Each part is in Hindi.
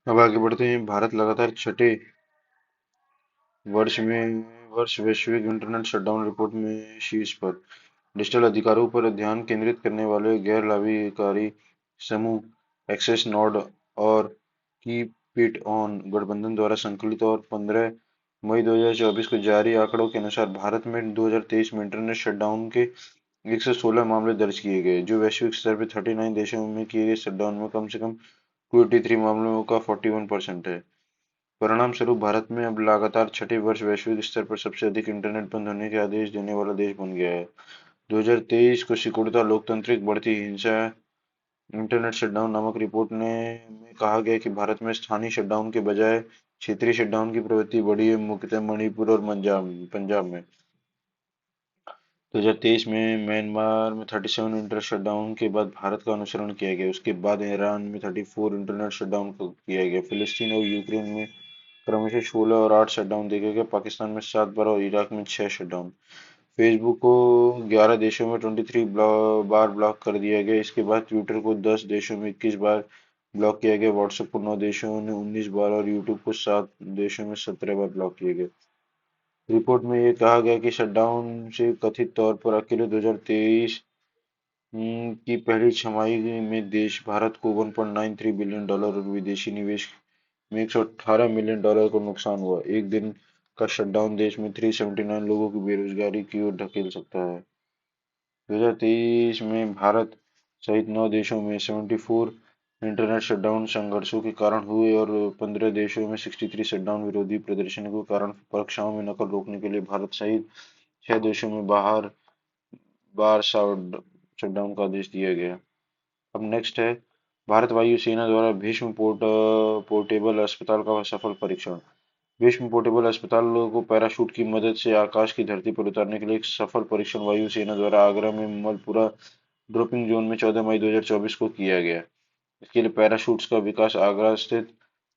अब आगे बढ़ते हैं। भारत लगातार छठे वर्ष में वर्ष वैश्विक इंटरनेट शटडाउन रिपोर्ट में शीर्ष पर। डिजिटल अधिकारों पर ध्यान केंद्रित करने वाले गैर लाभकारी समूह एक्सेस नोड और कीप इट ऑन गठबंधन द्वारा संकलित और 15 मई 2024 को जारी आंकड़ों के अनुसार भारत में 2023 में इंटरनेट शटडाउन के 116 मामले दर्ज किए गए, जो वैश्विक स्तर पर 39 देशों में किए गए शटडाउन में कम से कम 283 मामलों का 41% है। परिणाम स्वरूप भारत में अब लगातार छठे वर्ष वैश्विक स्तर पर सबसे अधिक इंटरनेट बंद होने के आदेश देने वाला देश बन गया है। 2023 को सिकुड़ता लोकतांत्रिक बढ़ती हिंसा इंटरनेट शटडाउन नामक रिपोर्ट में कहा गया कि भारत में स्थानीय शटडाउन के बजाय क्षेत्रीय शटडाउन की प्रवृत्ति बढ़ी है, मुख्यतः मणिपुर और पंजाब में। 2023 में म्यांमार में 37 इंटरनेट शटडाउन के बाद भारत का अनुसरण किया गया। उसके बाद ईरान में 34 इंटरनेट शटडाउन किया गया। फिलिस्तीन और यूक्रेन में क्रमशः 16 और 8 शटडाउन देखे गए। पाकिस्तान में 7 बार और इराक में 6 शटडाउन। फेसबुक को 11 देशों में 23 बार ब्लॉक कर दिया गया। इसके बाद ट्विटर को 10 देशों में 21 बार ब्लॉक किया गया। व्हाट्सएप को 9 देशों ने 19 बार और यूट्यूब को 7 देशों में 17 बार ब्लॉक किए गए। रिपोर्ट में यह कहा गया कि शटडाउन से कथित तौर पर अकेले 2023 की पहली छमाही में देश भारत को $1.93 बिलियन और विदेशी निवेश में $118 मिलियन को नुकसान हुआ। एक दिन का शटडाउन देश में 379 लोगों की बेरोजगारी की ओर धकेल सकता है। 2023 में भारत सहित 9 देशों में 74 इंटरनेट शटडाउन संघर्षों के कारण हुए और 15 देशों में 63 शटडाउन विरोधी प्रदर्शनों के कारण। परीक्षाओं में नकल रोकने के लिए भारत सहित 6 देशों में बाहर बार शटडाउन का आदेश दिया गया। अब नेक्स्ट है भारत वायु सेना द्वारा भीष्म पोर्टेबल अस्पताल का सफल परीक्षण। भीष्म पोर्टेबल अस्पताल को पैराशूट की मदद से आकाश की धरती पर उतारने के लिए एक सफल परीक्षण वायु सेना द्वारा आगरा में मलपुरा ड्रॉपिंग जोन में 14 मई 2024 को किया गया। इसके लिए पैराशूट्स का विकास आगरा स्थित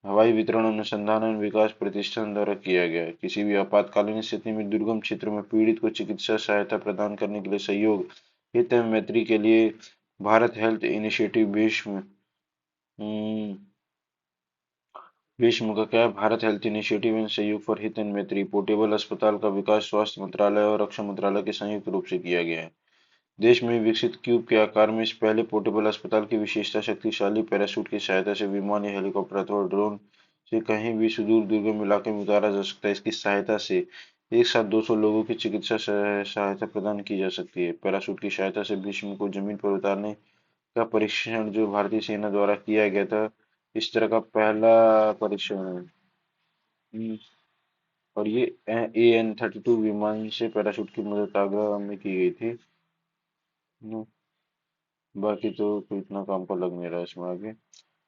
हवाई वितरण अनुसंधान एवं विकास प्रतिष्ठान द्वारा किया गया। किसी भी आपातकालीन स्थिति में दुर्गम क्षेत्रों में पीड़ित को चिकित्सा सहायता प्रदान करने के लिए सहयोग हित एवं मैत्री के लिए भारत हेल्थ इनिशिएटिव हम्म, भीष्म का क्या है? भारत हेल्थ इनिशिएटिव एवं सहयोग फॉर हित एंड मैत्री पोर्टेबल अस्पताल का विकास स्वास्थ्य मंत्रालय और रक्षा मंत्रालय के संयुक्त रूप से किया गया है। देश में विकसित क्यूब के आकार में इस पहले पोर्टेबल अस्पताल की विशेषता शक्तिशाली पैराशूट की सहायता से विमान या हेलीकॉप्टर अथवा ड्रोन से कहीं भी सुदूर दुर्गम इलाके में उतारा जा सकता है। इसकी सहायता से एक साथ 200 लोगों की चिकित्सा सहायता प्रदान की जा सकती है। पैराशूट की सहायता से भीष्म को जमीन पर उतारने का परीक्षण जो भारतीय सेना द्वारा किया गया था, इस तरह का पहला परीक्षण है। हम्म, और ये AN-32 विमान से पैराशूट की मदद आगरा में की गई थी। हम्म, बाकी तो कोई इतना काम का लग नहीं रहा है इसमें। आगे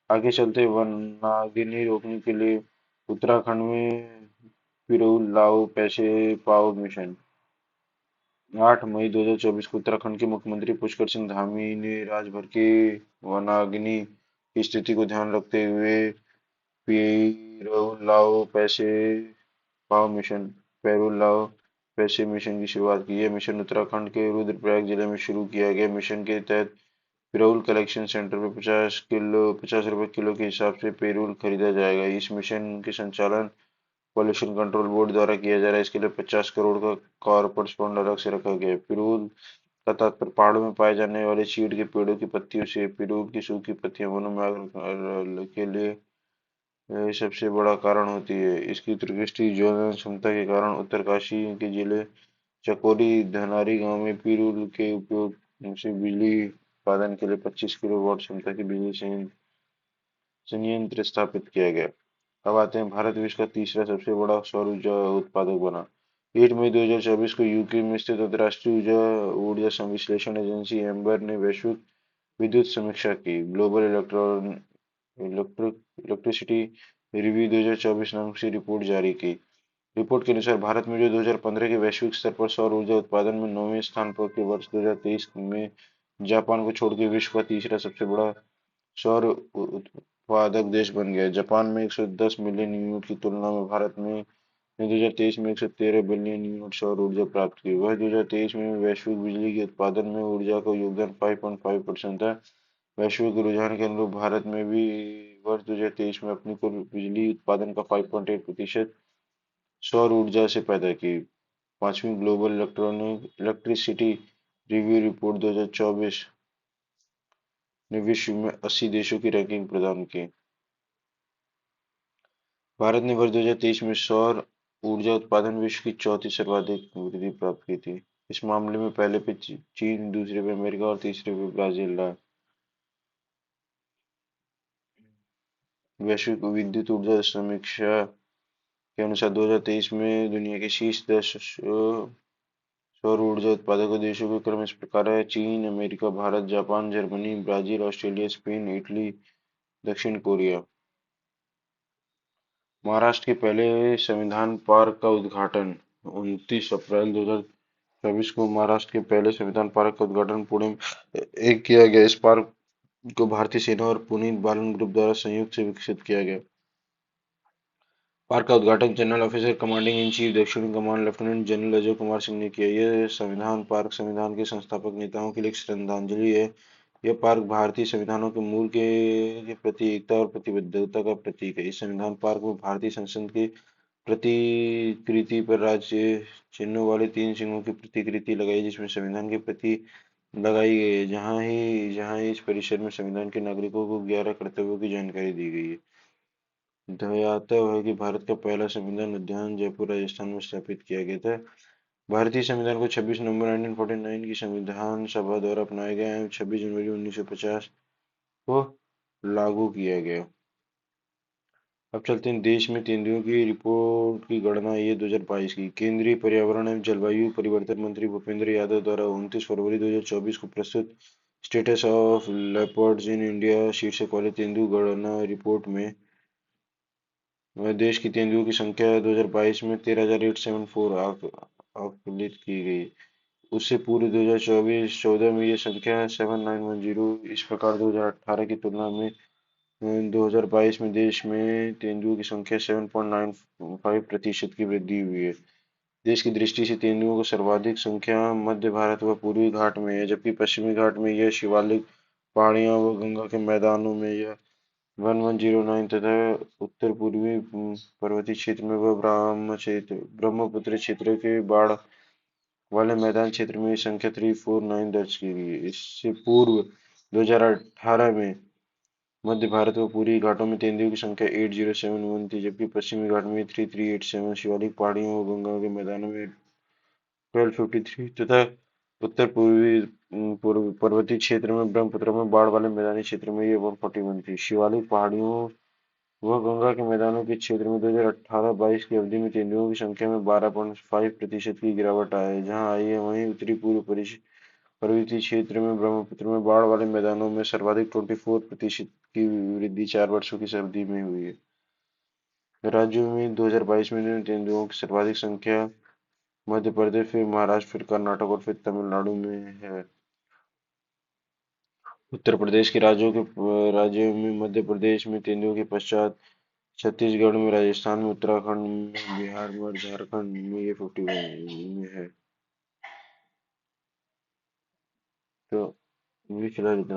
आगे चलते वनाग्नि रोकने के लिए उत्तराखंड में पिरूल लाओ पैसे पाओ मिशन। 8 मई 2024 को उत्तराखंड के मुख्यमंत्री पुष्कर सिंह धामी ने राज्य भर के वनाग्नि की स्थिति को ध्यान रखते हुए पिरूल लाओ पैसे पाओ मिशन पैरोल लाओ पैसे मिशन की शुरुआत की। यह मिशन उत्तराखंड के रुद्रप्रयाग जिले में शुरू किया गया। मिशन के तहत पेरोल कलेक्शन सेंटर पर 50 रुपए किलो के हिसाब से पेरोल खरीदा जाएगा। इस मिशन के संचालन पॉल्यूशन कंट्रोल बोर्ड द्वारा किया जा रहा है। इसके लिए 50 करोड़ का कॉर्पस फंड अलग से रखा गया है। पिरूल का तात्पर्य पहाड़ों में पाए जाने वाले चीड़ के पेड़ों की पत्तियों से। पिरूल की सूखी पत्तियां वनों में आग के लिए सबसे बड़ा कारण होती है। इसकी उत्कृष्ट ज्वलन क्षमता के कारण उत्तरकाशी के जिले चकोरी धनारी गांव में पिरूल के उपयोग से बिजली उत्पादन के लिए 25 किलोवाट क्षमता की बिजली संयंत्र स्थापित किया गया। अब आते हैं भारत विश्व का तीसरा सबसे बड़ा सौर ऊर्जा उत्पादक बना। 8 मई 2024 को यूके में स्थित अंतर्राष्ट्रीय ऊर्जा विश्लेषण एजेंसी एम्बर ने वैश्विक विद्युत समीक्षा की। ग्लोबल इलेक्ट्रिसिटी रिव्यू 2024 नाम से रिपोर्ट जारी की। रिपोर्ट के अनुसार भारत में जो 2015 के वैश्विक स्तर पर सौर ऊर्जा उत्पादन में 9वें स्थान पर के वर्ष 2023 में जापान को छोड़कर विश्व का तीसरा सबसे बड़ा सौर उत्पादक देश बन गया। जापान में 110 मिलियन यूनिट की तुलना में भारत में 2023 में 113 बिलियन यूनिट सौर ऊर्जा प्राप्त की। वह 2023 में वैश्विक बिजली के उत्पादन में ऊर्जा का योगदान 5.5% था। वैश्विक रुझान के अनुरूप भारत में भी वर्ष 2023 में अपनी कुल बिजली उत्पादन का 5.8% सौर ऊर्जा से पैदा की। पांचवी global electronic electricity review report 2024 ने विश्व में 80 देशों की रैंकिंग प्रदान की। भारत ने वर्ष 2023 में सौर ऊर्जा उत्पादन विश्व की चौथी सर्वाधिक वृद्धि प्राप्त की थी। इस मामले में पहले पे चीन, दूसरे पे अमेरिका और तीसरे पे ब्राजील रहा। वैश्विक विद्युत ऊर्जा समीक्षा के अनुसार 2023 में दुनिया के शीर्ष 10 सौर ऊर्जा उत्पादक देशों के क्रम इस प्रकार है: चीन, America, Bharat, Japan, Germany, Brazil, Australia, Spain, Italy, दक्षिण कोरिया। महाराष्ट्र के पहले संविधान पार्क का उद्घाटन 29 अप्रैल 2024 को महाराष्ट्र के पहले संविधान पार्क का उद्घाटन पुणे में किया गया। इस पार्क को भारतीय सेना और पुनीत बालन ग्रुप द्वारा संयुक्त से विकसित किया गया। पार्क का उद्घाटन general officer commanding in chief दक्षिणी कमान लेफ्टिनेंट जनरल अजय कुमार सिंह ने किया। यह संविधान पार्क संविधान के संस्थापक नेताओं के लिए एक श्रद्धांजलि है। यह पार्क भारतीय संविधानों के मूल के प्रति एकता और प्रतिबद्धता का प्रतीक है। इस संविधान पार्क में भारतीय संसद की प्रतिकृति पर राज्य चिन्हों वाले 3 सिंहों की प्रतिकृति लगाई, जिसमें संविधान की प्रति लगाई गई है। जहाँ ही इस परिसर में संविधान के नागरिकों को 11 कर्तव्यों की जानकारी दी गई है। ध्यातव्य है कि भारत का पहला संविधान उद्यान जयपुर, राजस्थान में स्थापित किया गया था। भारतीय संविधान को 26 नवंबर 1949 की संविधान सभा द्वारा अपनाया गया एवं 26 जनवरी 1950 को लागू किया गया। अब चलते हैं देश में तेंदुओं की रिपोर्ट की गणना ये 2022 की। केंद्रीय पर्यावरण एवं जलवायु परिवर्तन मंत्री भूपेंद्र यादव द्वारा 29 फरवरी 2024 को प्रस्तुत status of leopards in India शीर्षक वाले तेंदुआ गणना रिपोर्ट में देश की तेंदुओं की संख्या 2022 में 13,874 आकलित की गई। उससे पूर्व 2024-14 में यह संख्या 7,910। इस प्रकार 2018 की तुलना में 2022 में देश में तेंदुओं की संख्या 7.95% की वृद्धि हुई है। देश की दृष्टि से तेंदुओं की सर्वाधिक संख्या मध्य भारत व पूर्वी घाट में है, जबकि पश्चिमी घाट में यह शिवालिक पहाड़ियों व गंगा के मैदानों में यह 1109 तथा उत्तर पूर्वी पर्वतीय क्षेत्र में व ब्रह्मपुत्र क्षेत्र के बाढ़ वाले मैदान क्षेत्र में ये संख्या 349 दर्ज की गई है। इससे पूर्व 2018 में मध्य भारत व पूर्वी घाटों में तेंदुओं की संख्या 8071 थी, जबकि पश्चिमी घाट में 3387, शिवालिक पहाड़ियों व गंगा के मैदानों में 1253 तथा उत्तर पूर्वी पर्वतीय क्षेत्र में ब्रह्मपुत्र में बाढ़ वाले मैदानी क्षेत्र में ये 141 थी। शिवालिक पहाड़ियों व गंगा के मैदानों के क्षेत्र में 2018-22 की अवधि में तेंदुओं की संख्या में 12.5% की गिरावट आई है, जहां आई है। वहीं उत्तरी पूर्व पर्वतीय क्षेत्र में ब्रह्मपुत्र में बाढ़ वाले मैदानों में सर्वाधिक 24% की वृद्धि 4 वर्षों की अवधि में हुई है। राज्यों में 2022 में तेंदुओं की सर्वाधिक संख्या मध्य प्रदेश, फिर महाराष्ट्र, फिर कर्नाटक और फिर तमिलनाडु में है। उत्तर प्रदेश के राज्यों में मध्य प्रदेश में तेंदुओं के पश्चात छत्तीसगढ़ में, राजस्थान में, उत्तराखंड में, बिहार में और झारखंड में ये 51 में है। तो ये फिलहाल इतना।